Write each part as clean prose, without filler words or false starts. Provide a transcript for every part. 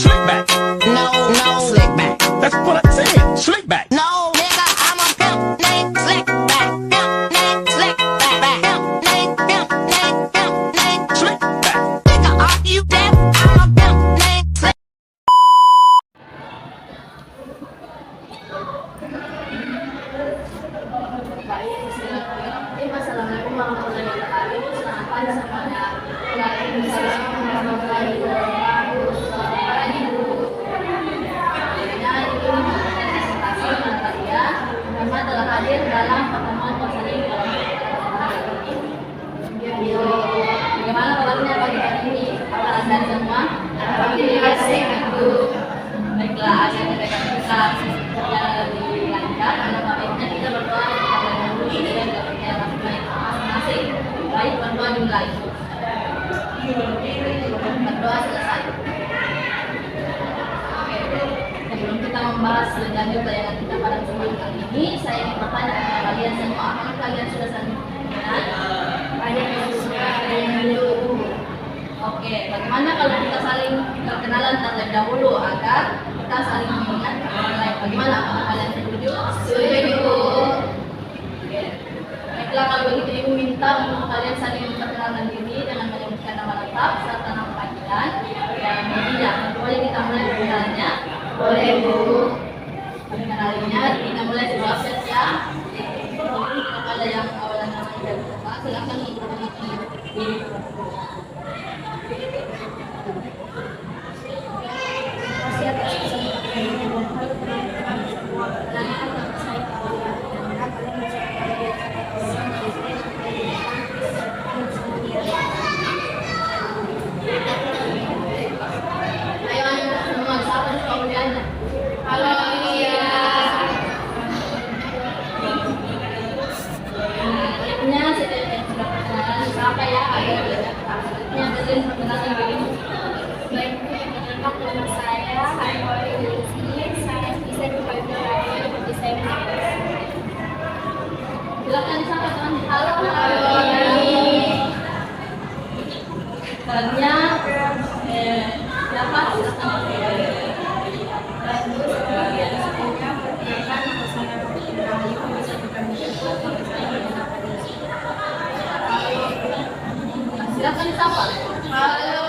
Slick back. No, no, slick back. That's what I said. Slick back. No, nigga, I'm a pimp named Slick back. Pimp named Slick back. Pimp named Slick back. Nigga, are you deaf? I'm a pimp named Slick. Assalamualaikum warahmatullahi wabarakatuh. Selamat pagi semuanya. Waalaikumsalam warahmatullahi wabarakatuh. Selamat pagi Bu. Akhirnya ini merupakan presentasi dengan kalian. Kami telah hadir dalam pertemuan konseling ini. Bagaimana kabarnya pagi hari ini? Apa rasanya semua? Alhamdulillah sehat Bu. Baiklah, akhirnya kita berjalan lebih lancar. Pada baiknya kita berdoa kepada Yang Mulia dan kepada masing-masing. Baik, berdoa dimulai. Berdoa selesai. Oke, sebelum kita membahas lebih lanjut tayangan kita pada kesempatan kali ini, saya ingin bertanya kepada kalian semua, apakah kalian sudah saling mengenal? Banyak yang sudah, ada yang belum. Oke, bagaimana kalau kita saling perkenalan terlebih dahulu agar kita saling mengingat orang lain? Bagaimana? Apakah kalian setuju? Setuju. Oke. Baiklah, kalau begitu Ibu minta untuk kalian saling memperkenalkan diri dengan menyebutkan nama lengkap serta nama panggilan dan media. Boleh kita mulai perkenalannya? Boleh Bu. Perkenalannya kita mulai siap ya. Kepada yang awalan namanya dan lupa, silakan memperkenalkan diri. Silakan disampaikan. Halo. Selanjutnya siapa? Silakan. Silakan disapa. Halo.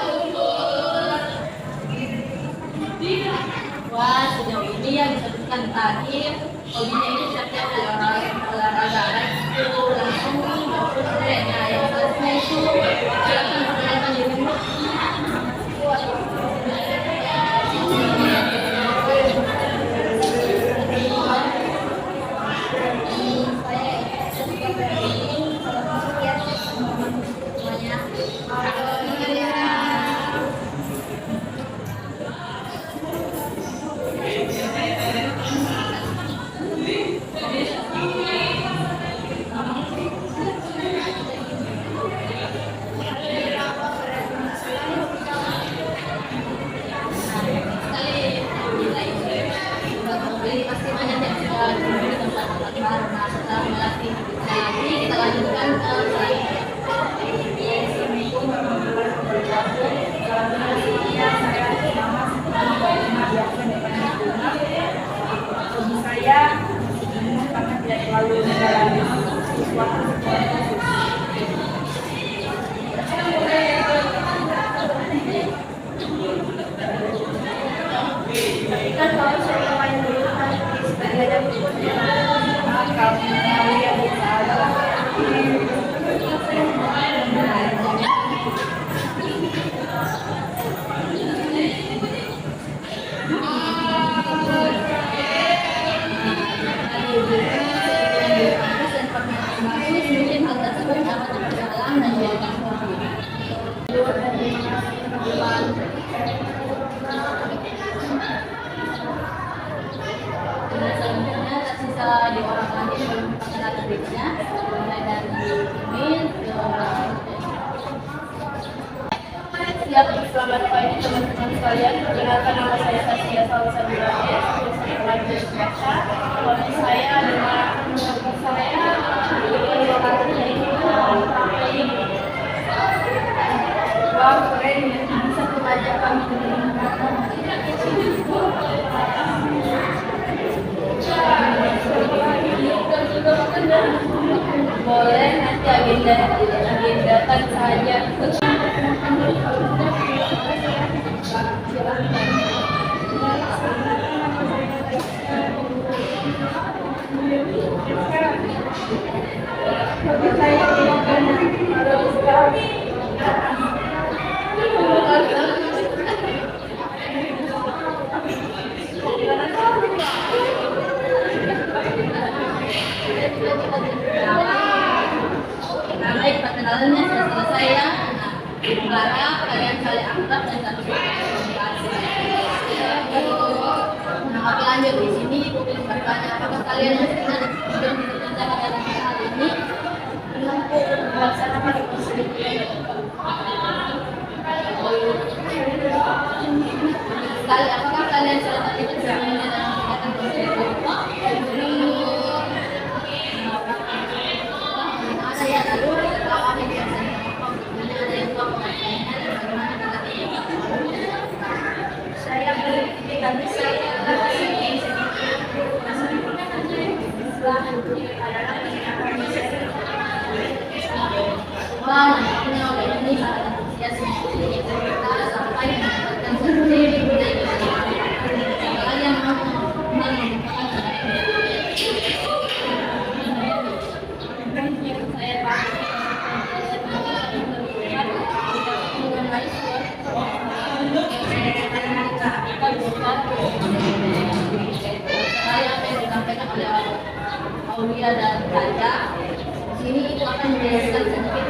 Wah, sejauh ini yang disebutkan tadi hobinya itu setiap olahraga itu langsung maupun kayaknya yang selanjutnya itu silakan perkenalkan dirimu. Pasti banyak yang sudah di tempat-tempat baru. Nah, setelah melatih lagi kita lanjutkan ke selanjutnya. Hobi saya karena tidak terlalu menjalani sesuatu kan kalau saya main dulu kan sebagai ada kalau yang bisa ada mungkin hal tersebut dapat berjalan dan menjadikan hobi. Selanjutnya tersisa di orang lagi belum perkenalan dirinya, mulai dari Min ke siap. Selamat pagi teman-teman sekalian. Perkenalkan nama saya Tasya Salsabila S. Pelajar Baca. Hobi saya adalah menurut saya dua kata yaitu traveling. Wow, keren ya. Bisa belajar kami dengan Bagi saya harus kami Nah, baik, perkenalannya sudah selesai ya. Nah, harap kalian saling akrab dan satu komunikasi. Nah, oke, lanjut di sini mungkin bertanya apakah kalian sudah dikerjakan hal ini? melaksanakan usaha Sekali, apakah kalian sudah terlibat sebelumnya dalam kegiatan kelompok? Ada yang dulu kita awali biasanya kelompok, kemudian ada yang kelompok lainnya, dan bagaimana kita tidak. saya tapi saya Wah, nampaknya oleh ini sangat antusias kita sampai mendapatkan sendiri budaya kalian mau membukakan saya apa yang disampaikan oleh Aulia dan Raja. Sini itu akan menjelaskan sedikit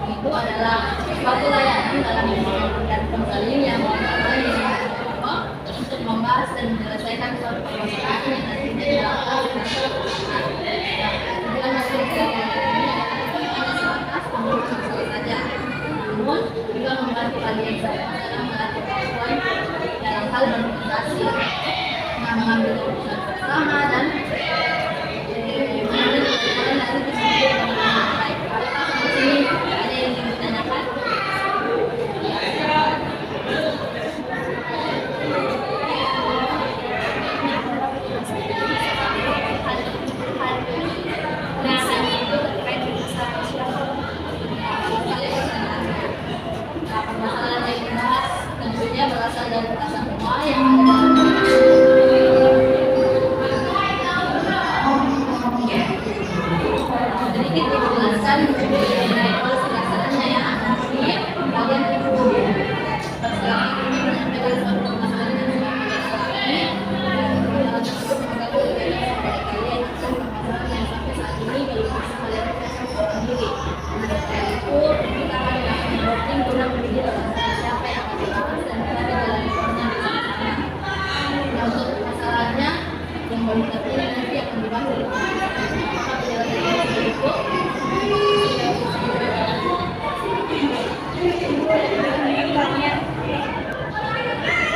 itu adalah suatu layanan dalam memberikan konseling yang untuk membahas dan menyelesaikan suatu permasalahan yang nantinya dilakukan dengan hasil ini hanya sebatas pembukaan saja, namun juga membantu kalian semua dalam melatih kemampuan dalam hal berkomunikasi, mengambil keputusan bersama dan permasalahan yang dibahas tentunya berasal dari kita semua yang sedikit dijelaskan mengenai proses pelaksanaannya ya. Ini kalian menyampaikan suatu permasalahan yang sudah kalian yang sampai saat ini belum bisa kalian selesaikan sendiri. Itu kita akan voting guna memilih siapa yang akan dibahas dan kita akan jalan bersama. Nah, untuk masalahnya yang baru terpilih nanti akan dibahas oleh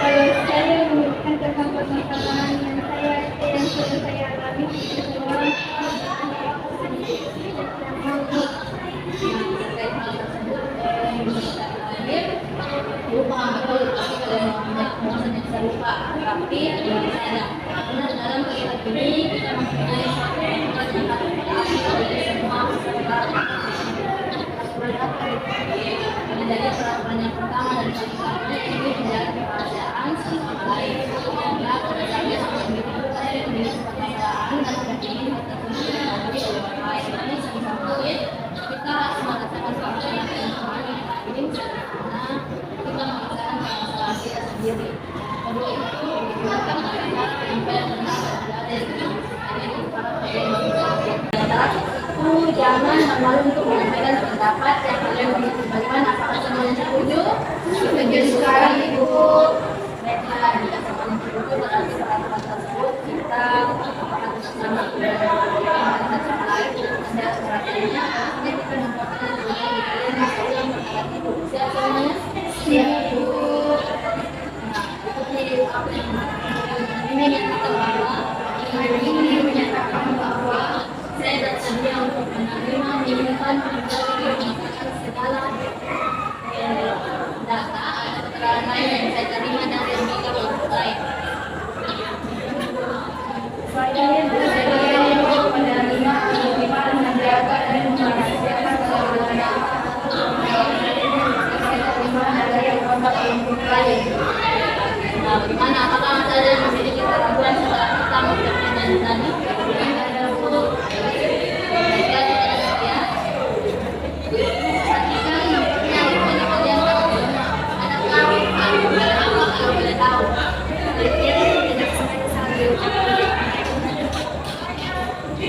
kalau saya memberikan tentang permasalahan yang sudah saya alami lupa betul, tapi kalian mau bisa lupa, tapi ada karena dalam kegiatan ini kita mempunyai suatu dari semua peserta. Jadi peraturan yang pertama dan pertama ini menjaga kerahasiaan sama lain. Ya, pada saatnya sampai begitu saya menjadi permasalahan dan tidak ingin tertulis oleh orang lain. Ini sebisa mungkin kita harus merasakan suatu yang ingin karena kita merasakan permasalahan kita sendiri. Kedua itu kita merasakan apa yang benar dan jangan malu untuk menyampaikan pendapat yang kalian memiliki. Bagaimana? Apakah semuanya setuju? Setuju sekali, Ibu. Baiklah, jika semuanya setuju berarti peraturan tersebut kita akan bersama sama lain ada peraturannya. Artinya kita membuatkan kalian yang berkata itu. Siap semuanya? Siap, Ibu. Nah, seperti apa yang ini menyatakan bahwa ini menyatakan bahwa saya bersedia untuk menerima, menyimpan, menjaga, segala data atau keterangan lain yang saya terima Nah, bagaimana? Apakah masih ada yang memiliki keraguan setelah kita mengucapkan janji tadi? Baiklah, kita lihat ya. Perhatikan nampaknya rupanya kalian tahu ada kelakuan. Apa kalau boleh tahu? Tidak sengaja salah diucapkan.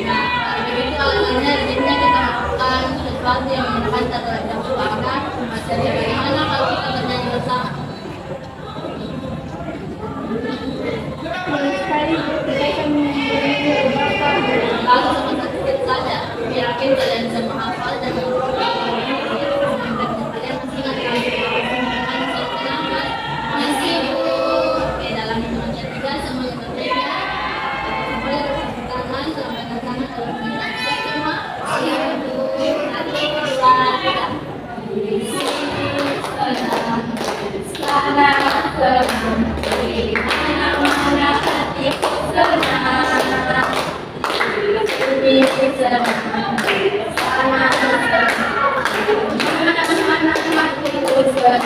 Nah, kalau begitu alasannya jadinya kita melakukan sesuatu yang menekan terhadap keluarga. Jadi bagaimana kalau kita bernyanyi bersama? Menurut sekali, kita akan memberi beberapa Lalu sebentar sedikit saja, yakin kalian bisa menghafal dan kalian masih ingat kan? Masih Bu. Oke, dalam hitungan ketiga semuanya berbeda. Boleh bersatu tangan, lambaikan tangan kalau bisa. Semua. Satu, dua, tiga. Sekarang kembali mana-mana hatiku senang. Ini senang sama mana-mana hatiku senang.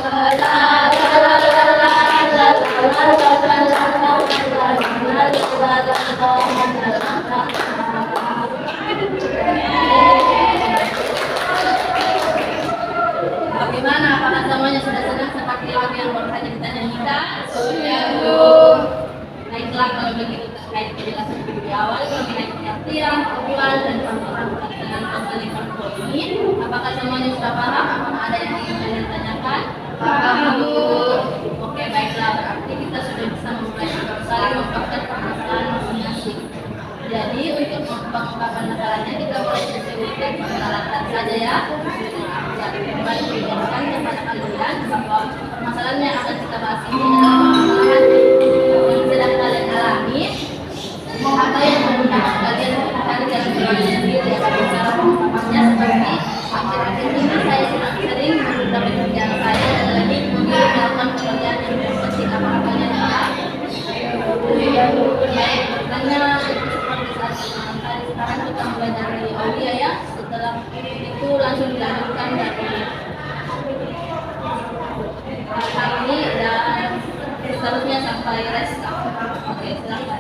La la la la la la Bagaimana? Apakah semuanya sudah senang seperti lagu yang baru saja kita nyanyikan? Sudah, Bu. Baiklah, kalau begitu terkait penjelasan di awal mengenai pengertian, tujuan, dan peraturan pelaksanaan pembelian poin. Apakah semuanya sudah paham? Apakah ada yang ingin kalian tanyakan? Paham, Bu. Oke, baiklah. Berarti kita sudah bisa memulai saling membuatkan permasalahan masing-masing. Jadi untuk mengungkapkan masalahnya kita boleh sebutkan permasalahan saja ya. Kembali mengingatkan kepada kalian bahwa permasalahan yang akan kita bahas ini adalah permasalahan yang sedang kalian alami. Apa yang memudahkan kalian mencari jalan keluarnya sendiri atau cara pengungkapannya seperti akhir-akhir ini saya sering menunda pekerjaan saya dan lagi melakukan pekerjaan yang lebih penting. Apakah kalian paham? Baik, karena seperti saat tadi sekarang kita mulai dari audio ya. Setelah itu langsung dilanjutkan dari hal ini dan seterusnya sampai resta. Oke, silakan.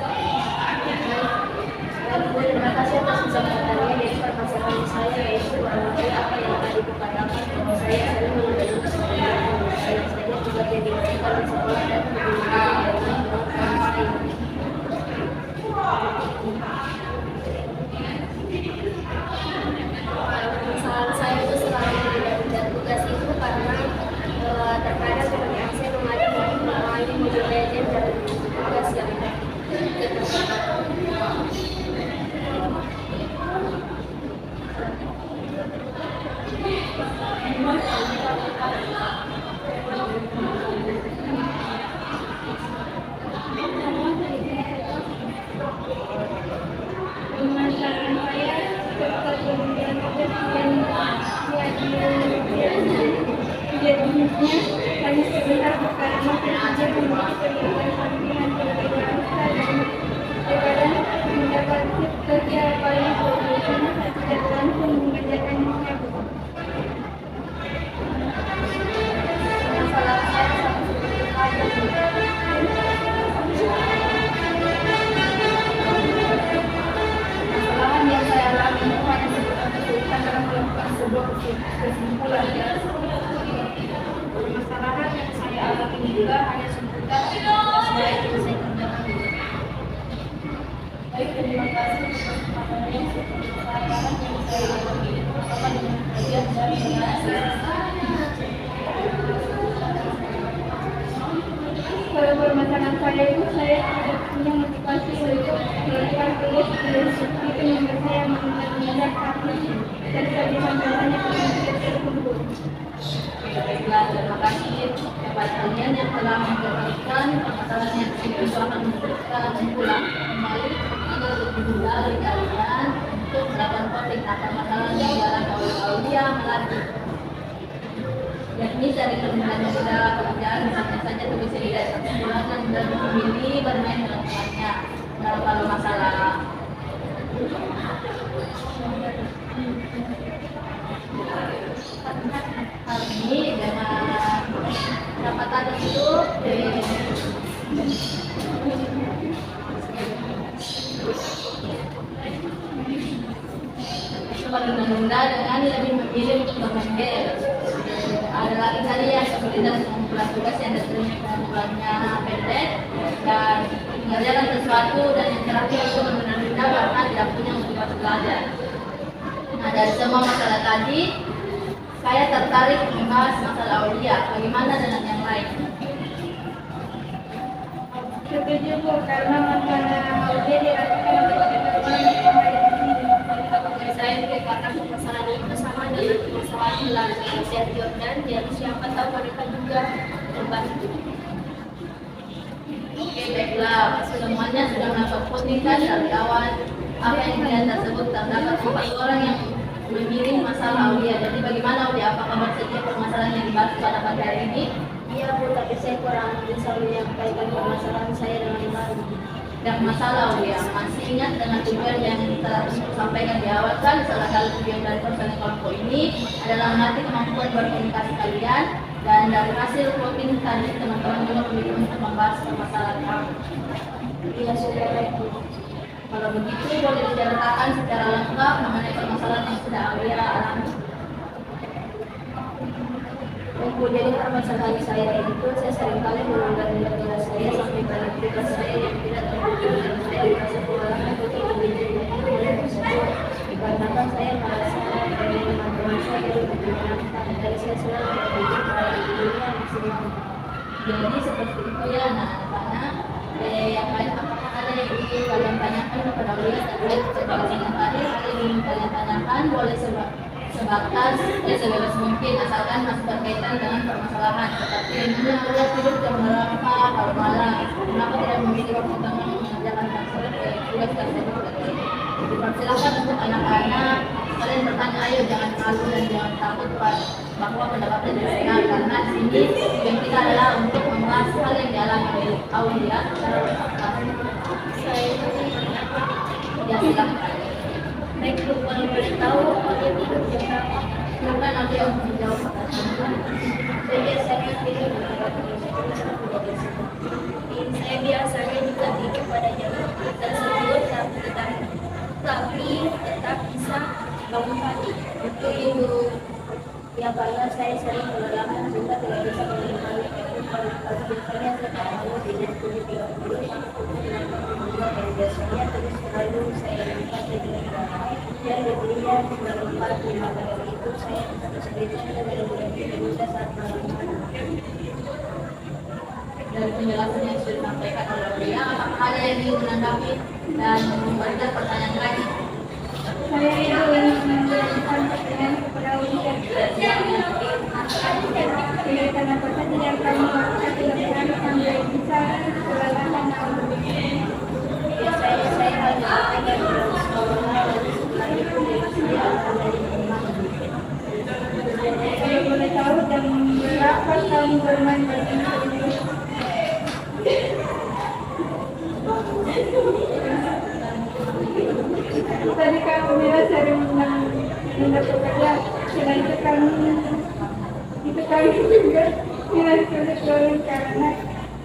Terima kasih atas kesabarannya dari permasalahan saya, yaitu apa yang tadi dikatakan bahwa saya sering mengalami kesalahan saya juga jadi kalau sekolah dan kesalahan saya itu selalu tidak tugas itu karena terkadang ketika saya mengalami Mobile Legends dan tugas yang hanya sebentar karena kerja mendapat kerja paling tidak langsung mengerjakannya. Masalah saya kesalahan yang saya alami itu hanya sebuah kesulitan dalam melakukan sebuah kesimpulan. Permasalahan yang saya alami juga hanya seputar baik yang saya kerjakan. Baik, terima kasih atas kesempatannya. Kesalahan yang saya alami itu bersama dengan kalian dari saya. Kalau permasalahan saya itu saya tidak punya motivasi untuk melakukan tulis itu membuat saya mengingat hati dan saya disampaikannya tersebut. Baiklah, terima kasih kepada kalian yang telah menjelaskan permasalahan yang itu akan mengulang kembali agar lebih mudah bagi kalian untuk melakukan topik atau masalah yang dalam aulia melatih. Yakni dari permintaan segala pekerjaan misalnya saja tulis tidak sempurna dan memilih bermain dengan temannya. Kalau masalah hal ini dengan dapat ada itu paling menunda dengan lebih memilih untuk bermain. Ada lagi tadi yang kesulitan mengumpulan tugas yang diterima pengumpulannya pendek dan mengerjakan sesuatu, dan yang terakhir itu menunda karena tidak punya motivasi belajar. Nah, dari semua masalah tadi, saya tertarik membahas masalah aulia. Bagaimana dengan yang lain? Setuju Bu, karena masalah aulia dirasakan oleh teman-teman yang ada di sini. Saya juga karena permasalahan itu sama dengan permasalahan belajar Syekh Jordan, jadi siapa tahu mereka juga membantu. Oke, baiklah, semuanya sudah mendapat poinkan dari awal apa yang kalian tersebut. Terdapat 4 orang yang memilih masalah aulia. Jadi bagaimana aulia? Apakah bersedia permasalahan yang dibahas pada pagi hari ini? Iya Bu, tapi saya kurang bisa menyampaikan permasalahan saya dengan baik. Dan masalah aulia, masih ingat dengan tujuan yang telah sampaikan di awal kan? Salah satu tujuan dari personil kelompok ini adalah melatih kemampuan berkomunikasi kalian, dan dari hasil voting tadi teman-teman juga memilih untuk membahas permasalahan kamu. Iya, sudah baik Bu. Kalau begitu boleh diceritakan secara lengkap mengenai permasalahan yang sudah aulia alami. Bu, jadi permasalahan saya itu, saya seringkali menunda tugas saya sampai pada tugas saya yang tidak terwujud, dan saya merasa kewalahan untuk mengerjakan oleh tersebut. Dikarenakan saya merasa dari teman-teman saya lebih menyenangkan, dari saya selalu berpikir pada dirinya maksimal. Jadi seperti itu ya anak-anak. Yang lain, apakah ada yang ingin kalian tanyakan kepada aulia terkait permasalahan tadi? Ada yang ingin kalian tanyakan? Boleh sebatas sebebas mungkin, asalkan masih berkaitan dengan permasalahan. Seperti ini, aulia tidur jam berapa kalau malam? Kenapa tidak memilih waktu tengah mengerjakan tugas tersebut? Dipersilakan untuk anak-anak kalian bertanya, ayo jangan malu dan jangan takut bahwa pendapatnya didengar, karena di sini tujuan kita adalah untuk membahas hal yang dialami oleh aulia. Saya Ya, silakan. baik Bu, kalau boleh tahu aulia tidur jam berapa? Silakan aulia untuk menjawab. Saya biasanya tidur saya biasanya juga tidur pada jam tersebut, tapi tetap bisa bangun pagi. Itu ibu. Ya, karena saya sering kelelahan sehingga tidak bisa menikmati. Kalau biasanya saya bangun di jam 7.30 dan biasanya terus selalu saya lupa dengan dan diberinya berlupa di malam itu saya kesulitan dan tidak bisa saat malam. Dari penjelasan yang sudah disampaikan oleh aulia, apakah ada yang ingin menanggapi dan memberikan pertanyaan lagi? Saya ingin menanyakan pertanyaan kepada aulia. Kenapa tidak kamu lakukan sampai bisa kelelahan aulia? Saya hanya akan sekolah dan setelah itu saya akan dari rumah. Saya boleh tahu jam berapa kamu bermain badminton? Tadi kamu bilang sering mendapat kerja, selain itu kami juga bilang sulit turun karena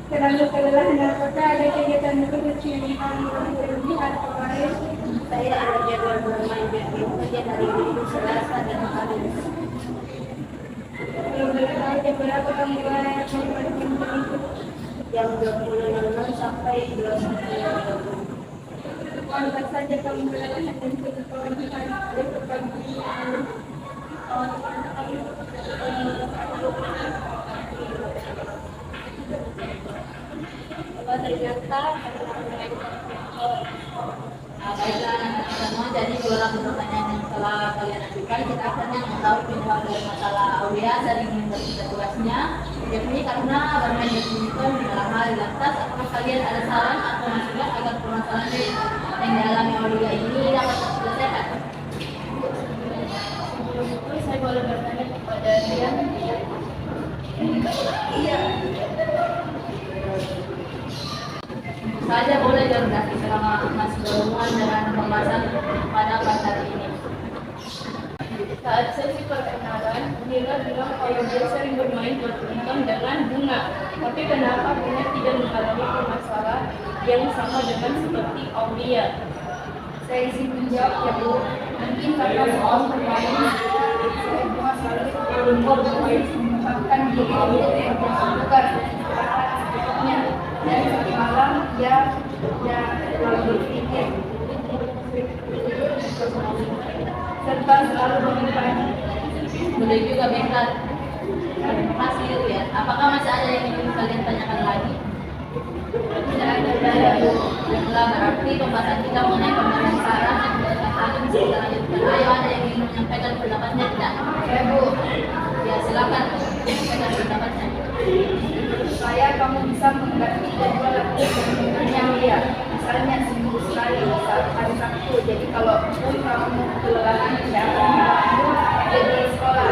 terlalu kelelahan. Apakah ada kegiatan khusus yang kamu berlebihan kemarin? Saya ada jadwal bermain badminton di hari Minggu, Selasa, dan Kamis. Belum boleh tahu jam berapa kamu mulai bermain badminton itu? Jam 20.00 sampai 21.30. Pantas saja kamu kelelahan dan kebutuhan besok pagi. Ternyata Baiklah anak-anak semua, jadi beberapa pertanyaan yang telah kalian ajukan, kita akan mengetahui penyebab dari masalah aulia sering menunda tugasnya. Jadi karena bermain badminton adalah hal lantas, apakah kalian ada saran atau masukan agar permasalahan yang dialami aulia ini dapat terselesaikan? saya boleh bertanya kepada dia? Iya. Saja boleh Jordan selama masih berhubungan dengan pembahasan pada hari ini. Saat sesi perkenalan, Bila bilang kalau dia sering bermain badminton dengan bunga. Tapi kenapa bunga tidak mengalami masalah yang sama dengan seperti Aulia? Saya izin menjawab ya Bu. Mungkin karena soal bermain, saya cuma selalu berlomba bermain menyempatkan diri untuk yang bersangkutan sedikitnya. Dan satu malam dia selalu berpikir serta selalu bermain. Boleh juga Bentar. Masih ya. Apakah masih ada yang ingin kalian tanyakan lagi? Tidak ada Bu. Baiklah, berarti pembahasan kita mengenai pemberian saran dan pendapat bisa kita lanjutkan. Ayo, ada yang ingin menyampaikan pendapatnya tidak? Ya Bu, Ya silakan menyampaikan pendapatnya. kamu bisa mengganti jadwal latihan yang ya. Misalnya seminggu sekali saat hari Sabtu. Jadi kalau kamu kelelahan tidak akan mengganggu jadwal sekolah.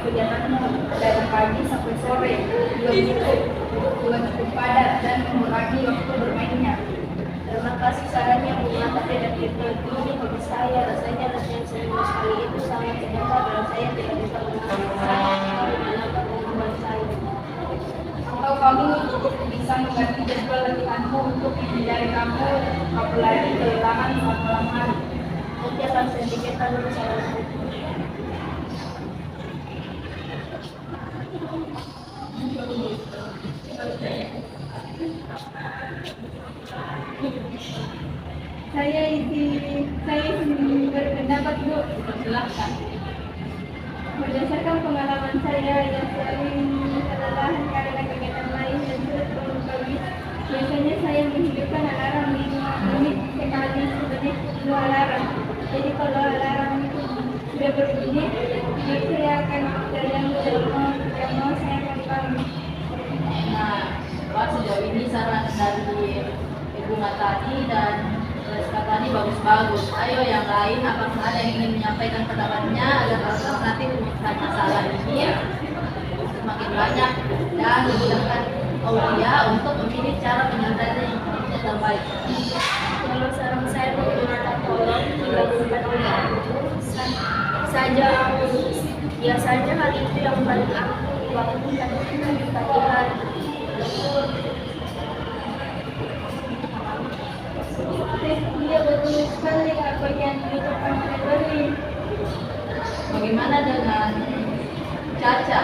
Kegiatanmu dari pagi sampai sore juga cukup padat dan mengurangi waktu bermainnya. Terima kasih sarannya Bu. Tapi dan ini bagi saya rasanya latihan seminggu sekali itu sangat sebentar dan saya tidak bisa menambah kemampuan saya. Atau kamu bisa mengganti jadwal latihanmu untuk menghindari kamu apalagi kelelahan saat malam hari. Nanti akan saya pikirkan dulu sarannya. Saya ingin berpendapat Bu. Silakan. Berdasarkan pengalaman saya yang sering kelelahan karena kegiatan lain dan sulit bangun pagi, biasanya saya menghidupkan alarm 5 menit sekali sebanyak 2 alarm. Jadi kalau alarm itu sudah berbunyi, tidur saya akan terganggu dan mau saya akan bangun. Nah, Pak, sejauh ini saran dari Ibu Tadi dan Rizka tadi bagus-bagus. Ayo yang lain, apakah ada yang ingin menyampaikan pendapatnya agar alternatif menyelesaikan masalah ini semakin banyak dan memudahkan Aulia untuk memilih cara penyelesaian yang terbaik. Kalau saran saya menggunakan tolong dilakukan oleh aku saja. Biasanya hal itu yang paling aku lakukan di pagi hari. Dia betul sekali apa yang dilakukan oleh Bari. Bagaimana dengan Caca?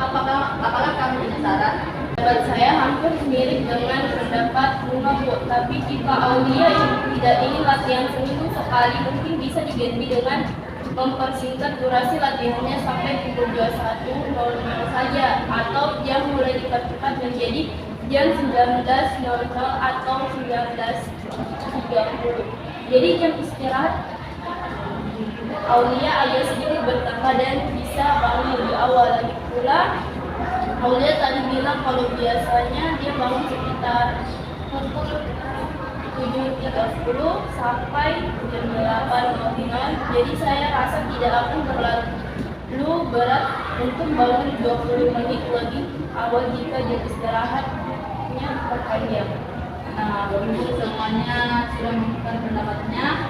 Apakah kamu punya saran? Pendapat saya hampir mirip dengan pendapat Bunga Bu. Tapi jika Aulia yang tidak ingin latihan seminggu sekali, mungkin bisa diganti dengan mempersingkat durasi latihannya sampai pukul 21.00 saja, atau jam mulai dipercepat menjadi jam 19.00 atau 19.30. Jadi jam istirahat Aulia agak sedikit bertambah dan bisa bangun lebih awal. Lagi pula Aulia tadi bilang kalau biasanya dia bangun sekitar pukul 7.30 sampai jam 8.00. Jadi saya rasa tidak akan terlalu berat untuk bangun 20 menit lebih awal jika jam istirahatnya diperpanjang. Nah, Bapak semuanya sudah memberikan pendapatnya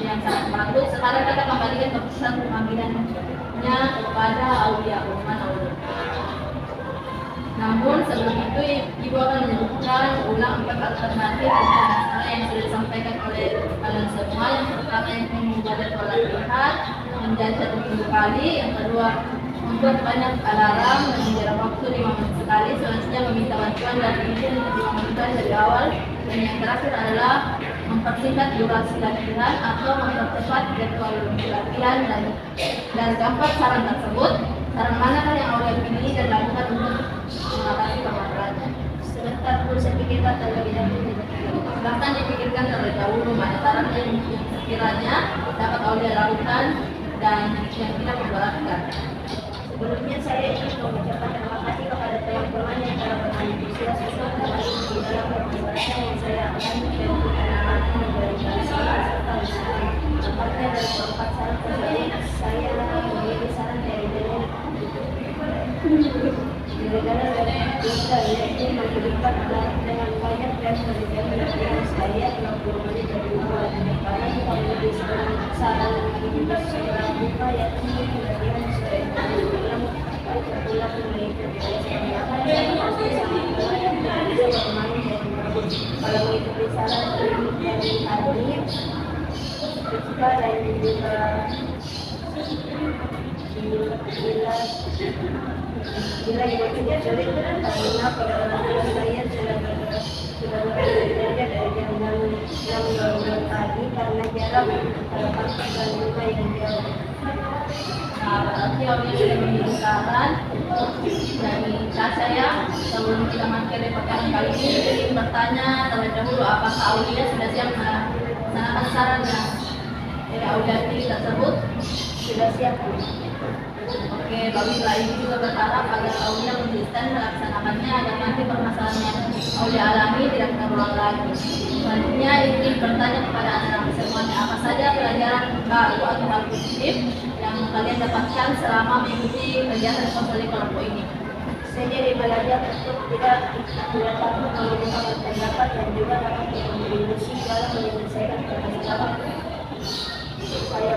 yang sangat bagus. Sekarang kita kembalikan keputusan pengambilannya kepada Aulia. Namun sebelum itu Ibu akan menyebutkan ulang 4 alternatif masalah yang sudah disampaikan oleh kalian semua. Yang pertama yang membuat jadwal latihan menjadi 1 minggu kali. Yang kedua membuat banyak alarm dan menjarak waktu 5 menit sekali. Selanjutnya meminta bantuan dari ibu untuk dilakukan dari awal. Dan yang terakhir adalah mempersingkat durasi latihan atau mempercepat jadwal latihan. Dan dari keempat saran tersebut, saran manakah yang Aulia pilih dan lakukan untuk mengatasi permasalahannya? Sebentar pun saya pikirkan terlebih dahulu. Bahkan dipikirkan terlebih dahulu mana saran yang sekiranya dapat Aulia lakukan dan yang tidak memberatkan. Sebelumnya saya ingin mengucapkan terima kasih kepada teman-teman yang telah berantusias untuk membantu di dalam permasalahan yang saya alami dan pengalaman memberikan saran serta usaha. Tepatnya dari keempat saran tersebut, saya memilih saran dari Gara-gara bisa yaitu menghidupkan alarm dengan banyak dan memberikan perhatian saya 60 menit dari awal. Karena kalau lebih saran menghidupkan segera buka yakni perhatian saya. dapat mengikuti kegiatan yang pasti sangat baik dan bisa bermain dengan bagus. Kalau mengikuti saran dari hadir, suka dan juga bila itu tidak sulit karena pengalaman saya sudah bekerja dari jam 6 pagi karena jarak antara kampus dan rumah yang jauh. Nah, berarti Aulia sudah memberi saran dari saya sebelum kita materi pertemuan kali ini. Jadi bertanya terlebih dahulu apakah Aulia sudah siap melaksanakan saran yang dari Aulia tersebut? Sudah siap. Oke, Bapak Ibu ini juga berharap agar Aulia konsisten melaksanakannya agar nanti permasalahan yang Aulia alami tidak terulang lagi. Selanjutnya ingin bertanya kepada anak-anak semuanya, apa saja pelajaran baru atau hal positif yang kalian dapatkan selama mengikuti kegiatan konseling kelompok ini? Saya jadi belajar untuk tidak takut menggunakan pendapat dan juga dapat berkontribusi dalam menyelesaikan permasalahan saya.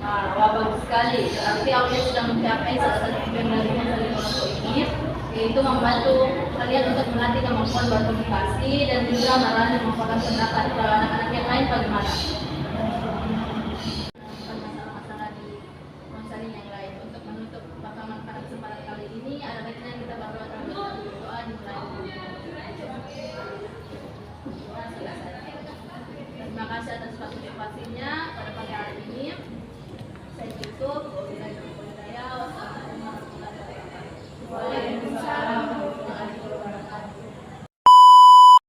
Wah, bagus sekali. Berarti Aulia sudah mencapai salah satu tujuan dari konseling kelompok ini, yaitu membantu kalian untuk melatih kemampuan berkomunikasi dan juga melalui mengungkapkan pendapat. Kalau anak-anak yang lain bagaimana?